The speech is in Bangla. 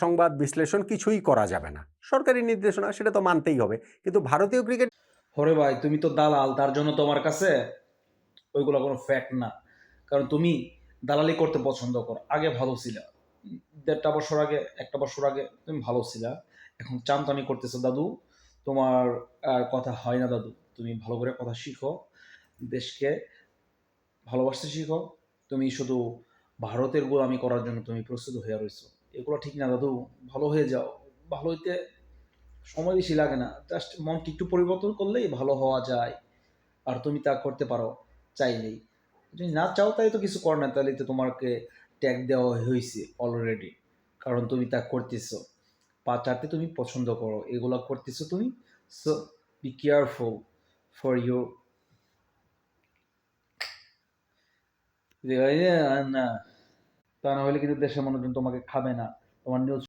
সংবাদ বিশ্লেষণ কিছুই করা যাবে না। সরকারি নির্দেশনা, সেটা তো মানতেই হবে। কিন্তু ভারতীয় ক্রিকেট হরে ভাই, তুমি তো দালাল, তার জন্য তোমার কাছে ওইগুলো কোনো ফ্যাক্ট না। কারণ তুমি দালালি করতে পছন্দ করো। আগে ভালো ছিলা, 1.5 বছর আগে, 1 বছর আগে তুমি ভালো ছিলা। এখন চামচামি করতেছো দাদু, তোমার আর কথা হয় না দাদু। তুমি ভালো করে কথা শিখো, দেশকে ভালোবাসতে শিখো। তুমি শুধু ভারতের গোলামি করার জন্য তুমি প্রস্তুত হয়ে রয়েছো, এগুলো ঠিক না দাদু। ভালো হয়ে যাও। ভালো হইতে সময় বেশি লাগে না, জাস্ট মনকে একটু পরিবর্তন করলেই ভালো হওয়া যায়। আর তুমি তা করতে পারো চাইলেই। যদি না চাও তাই তো কিছু কর না, তাহলে তো তোমাকে ট্যাগ দেওয়া হয়েছে অলরেডি। কারণ তুমি তা করতেছো, পা চাটতে তুমি পছন্দ করো, এগুলো করতেছো তুমি। So be careful for your না, তা না হলে কিন্তু দেশের মানুষজন তোমাকে খাবে না। তোমার নিউজ